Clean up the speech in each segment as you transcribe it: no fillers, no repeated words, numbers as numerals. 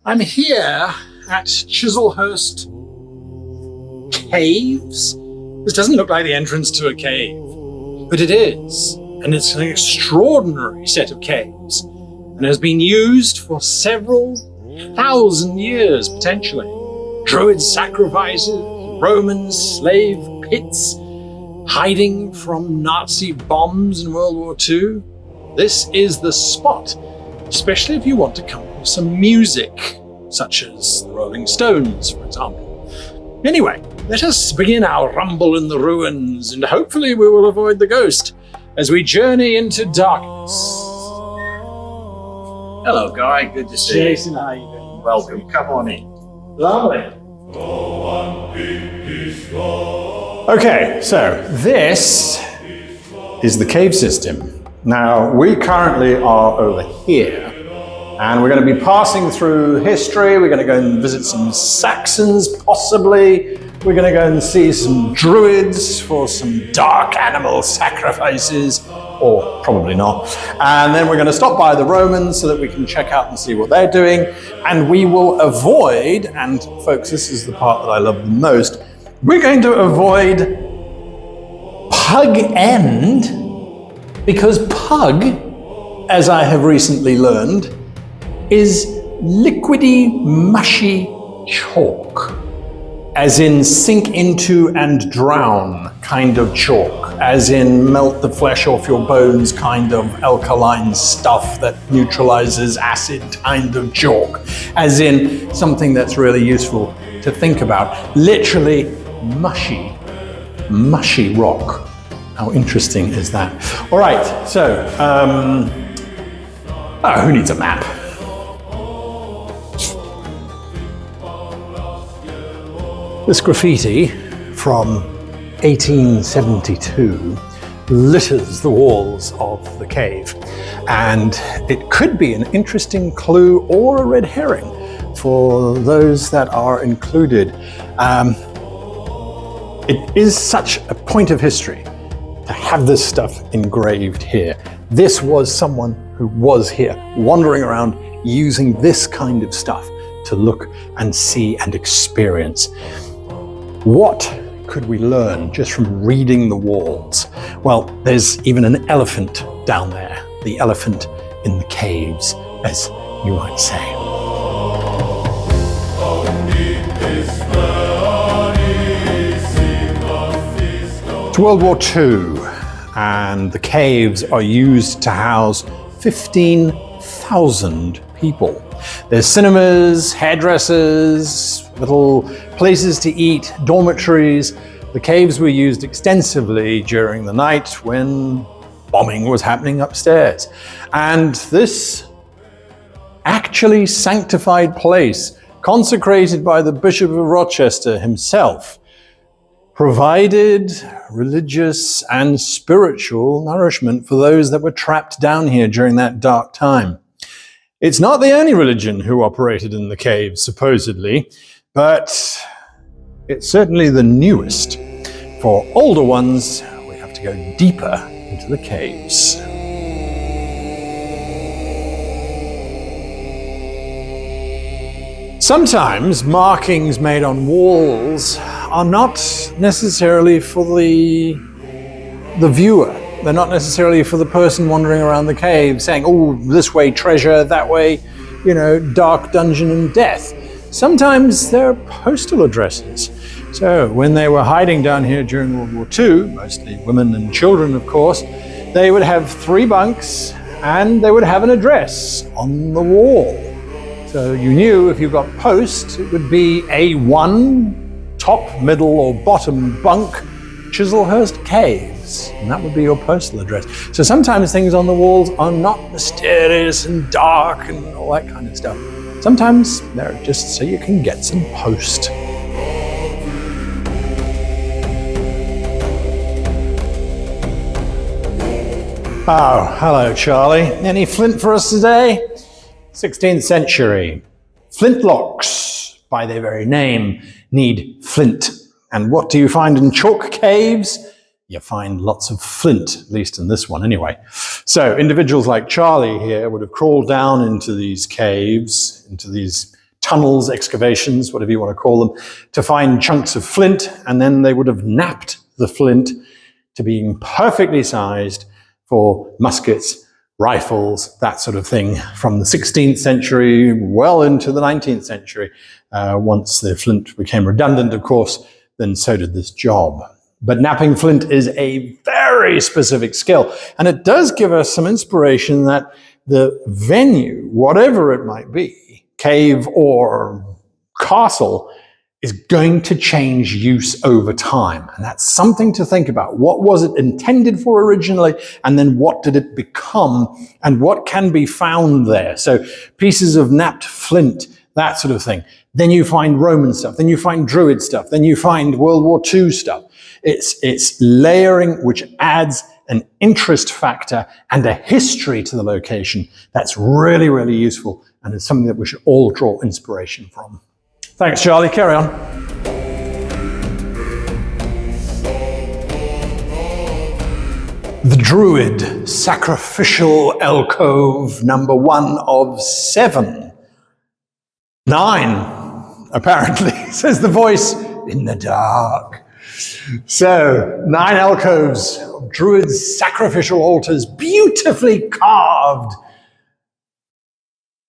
I'm here at Chislehurst Caves. This doesn't look like the entrance to a cave, but it is. And it's an extraordinary set of caves and has been used for several thousand years, potentially. Druid sacrifices, Roman slave pits, hiding from Nazi bombs in World War II. This is the spot, especially if you want to come for some music, such as the Rolling Stones, for example. Anyway, let us begin our rumble in the ruins, and hopefully we will avoid the ghost as we journey into darkness. Hello, Guy. Good to see you. Jason, how are you doing? Welcome. Come on in. Lovely. Okay, so this is the cave system. Now, we currently are over here, and we're going to be passing through history. We're going to go and visit some Saxons, possibly. We're going to go and see some Druids for some dark animal sacrifices, or probably not. And then we're going to stop by the Romans so that we can check out and see what they're doing. And we will avoid, and folks, this is the part that I love the most, we're going to avoid Pug End, because Pug, as I have recently learned, is liquidy, mushy chalk. As in sink into and drown kind of chalk. As in melt the flesh off your bones kind of alkaline stuff that neutralizes acid kind of chalk. As in something that's really useful to think about. Literally mushy rock. How interesting is that? All right, so, who needs a map? This graffiti from 1872 litters the walls of the cave, and it could be an interesting clue or a red herring for those that are included. It is such a point of history to have this stuff engraved here. This was someone who was here, wandering around using this kind of stuff to look and see and experience. What could we learn just from reading the walls? Well, there's even an elephant down there, the elephant in the caves, as you might say. It's World War II, and the caves are used to house 15,000 people. There's cinemas, hairdressers, little places to eat, dormitories. The caves were used extensively during the night when bombing was happening upstairs. And this actually sanctified place, consecrated by the Bishop of Rochester himself, provided religious and spiritual nourishment for those that were trapped down here during that dark time. It's not the only religion who operated in the caves, supposedly, but it's certainly the newest. For older ones, we have to go deeper into the caves. Sometimes markings made on walls are not necessarily for the viewer. They're not necessarily for the person wandering around the cave saying, oh, this way treasure, that way, dark dungeon and death. Sometimes they're postal addresses. So when they were hiding down here during World War II, mostly women and children, of course, they would have 3 bunks and they would have an address on the wall. So you knew if you got post, it would be A1, top, middle or bottom bunk, Chislehurst Caves, and that would be your postal address. So sometimes things on the walls are not mysterious and dark and all that kind of stuff. Sometimes they're just so you can get some post. Oh, hello, Charlie. Any flint for us today? 16th century. Flintlocks, by their very name, need flint. And what do you find in chalk caves? You find lots of flint, at least in this one anyway. So individuals like Charlie here would have crawled down into these caves, into these tunnels, excavations, whatever you want to call them, to find chunks of flint, and then they would have knapped the flint to being perfectly sized for muskets, rifles, that sort of thing, from the 16th century well into the 19th century. Once the flint became redundant, of course, then so did this job. But knapping flint is a very specific skill, and it does give us some inspiration that the venue, whatever it might be, cave or castle, is going to change use over time. And that's something to think about. What was it intended for originally? And then what did it become? And what can be found there? So pieces of knapped flint, that sort of thing. Then you find Roman stuff. Then you find Druid stuff. Then you find World War II stuff. It's layering, which adds an interest factor and a history to the location. That's really, really useful. And it's something that we should all draw inspiration from. Thanks, Charlie. Carry on. The Druid sacrificial alcove, number 1 of 7. 9, apparently, says the voice in the dark. So, 9 alcoves of Druids' sacrificial altars, beautifully carved.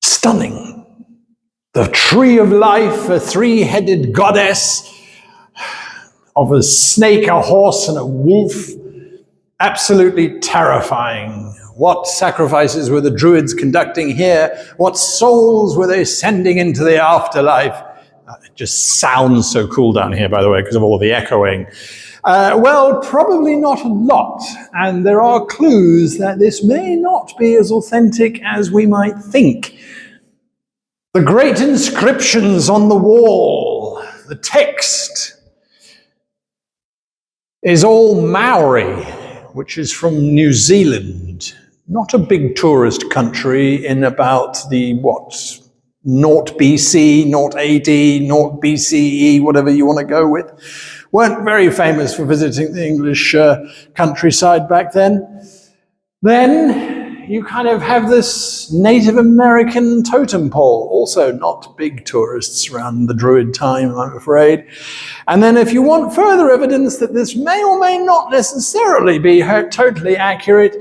Stunning. The tree of life, a 3-headed goddess of a snake, a horse, and a wolf. Absolutely terrifying. What sacrifices were the Druids conducting here? What souls were they sending into the afterlife? It just sounds so cool down here, by the way, because of all the echoing. Well, probably not a lot. And there are clues that this may not be as authentic as we might think. The great inscriptions on the wall, the text is all Maori, which is from New Zealand. Not a big tourist country in about the, 0 BC, 0 AD, 0 BCE, whatever you want to go with. Weren't very famous for visiting the English countryside back then. Then you kind of have this Native American totem pole, also not big tourists around the Druid time, I'm afraid. And then if you want further evidence that this may or may not necessarily be totally accurate,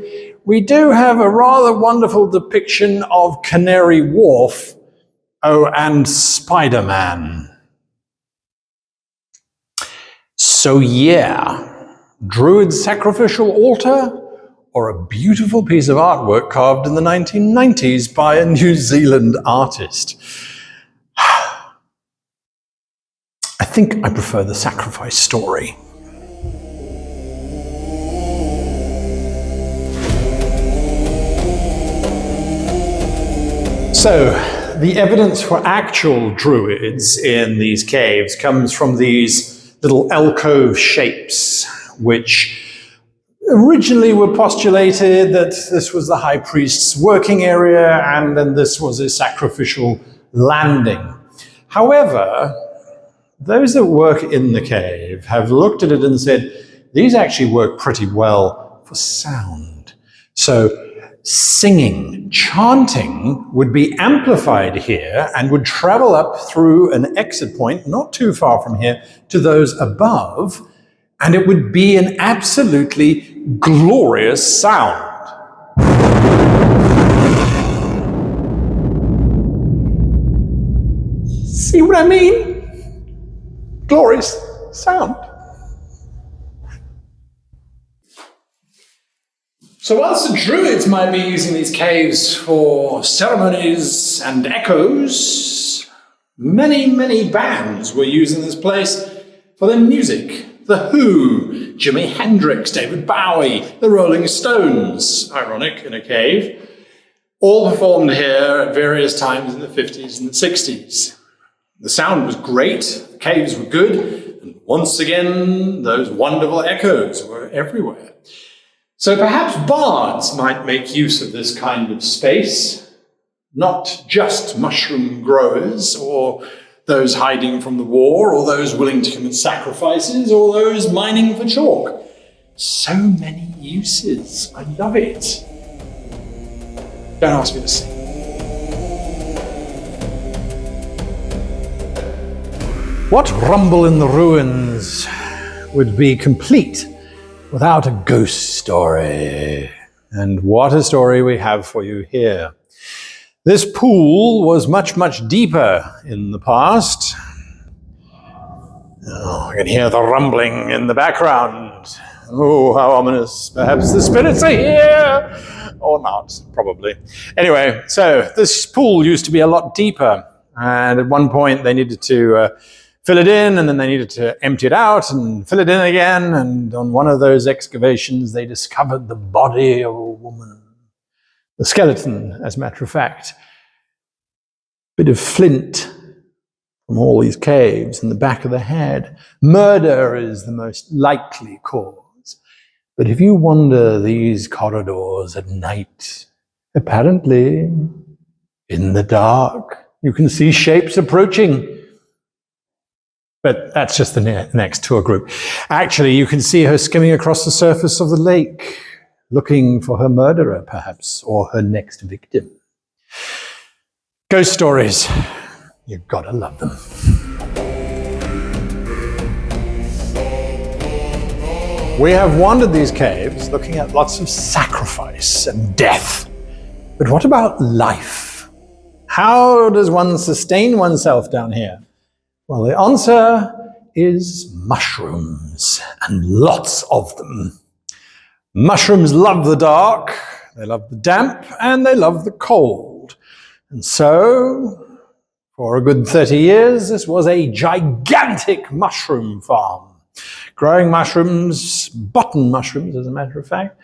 we do have a rather wonderful depiction of Canary Wharf, and Spider-Man. So yeah, Druid sacrificial altar, or a beautiful piece of artwork carved in the 1990s by a New Zealand artist. I think I prefer the sacrifice story. So, the evidence for actual Druids in these caves comes from these little alcove shapes, which originally were postulated that this was the high priest's working area and then this was a sacrificial landing. However, those that work in the cave have looked at it and said, these actually work pretty well for sound. So singing, chanting would be amplified here and would travel up through an exit point, not too far from here, to those above, and it would be an absolutely glorious sound. See what I mean? Glorious sound. So whilst the Druids might be using these caves for ceremonies and echoes, many, many bands were using this place for their music. The Who, Jimi Hendrix, David Bowie, the Rolling Stones, ironic in a cave, all performed here at various times in the 50s and the 60s. The sound was great, the caves were good, and once again, those wonderful echoes were everywhere. So perhaps bards might make use of this kind of space, not just mushroom growers or those hiding from the war, or those willing to commit sacrifices, or those mining for chalk. So many uses. I love it. Don't ask me to sing. What rumble in the ruins would be complete without a ghost story? And what a story we have for you here. This pool was much, much deeper in the past. Oh, I can hear the rumbling in the background. Oh, how ominous. Perhaps the spirits are here. Or not, probably. Anyway, so this pool used to be a lot deeper. And at one point they needed to fill it in, and then they needed to empty it out and fill it in again. And on one of those excavations, they discovered the body of a woman. The skeleton, as a matter of fact. Bit of flint from all these caves in the back of the head. Murder is the most likely cause. But if you wander these corridors at night, apparently, in the dark, you can see shapes approaching. But that's just the next tour group. Actually, you can see her skimming across the surface of the lake, looking for her murderer, perhaps, or her next victim. Ghost stories. You've got to love them. We have wandered these caves looking at lots of sacrifice and death. But what about life? How does one sustain oneself down here? Well, the answer is mushrooms, and lots of them. Mushrooms love the dark, they love the damp, and they love the cold. And so, for a good 30 years, this was a gigantic mushroom farm, growing mushrooms, button mushrooms as a matter of fact,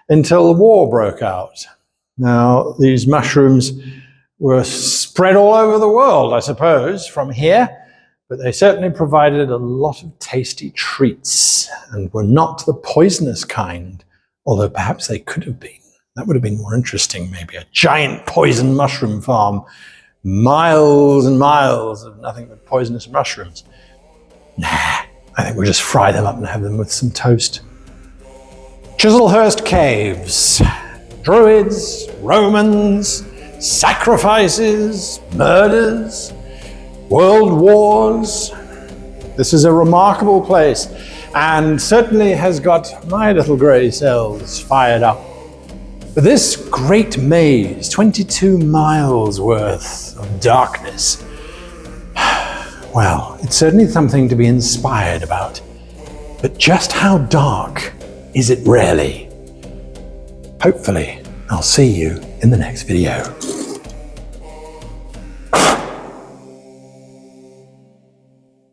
until the war broke out. Now, these mushrooms were spread all over the world, I suppose, from here, but they certainly provided a lot of tasty treats and were not the poisonous kind, although perhaps they could have been. That would have been more interesting, maybe a giant poison mushroom farm, miles and miles of nothing but poisonous mushrooms. Nah, I think we'll just fry them up and have them with some toast. Chislehurst Caves. Druids, Romans, sacrifices, murders, world wars. This is a remarkable place, and certainly has got my little grey cells fired up. But this great maze, 22 miles worth of darkness, well, it's certainly something to be inspired about. But just how dark is it really? Hopefully, I'll see you in the next video.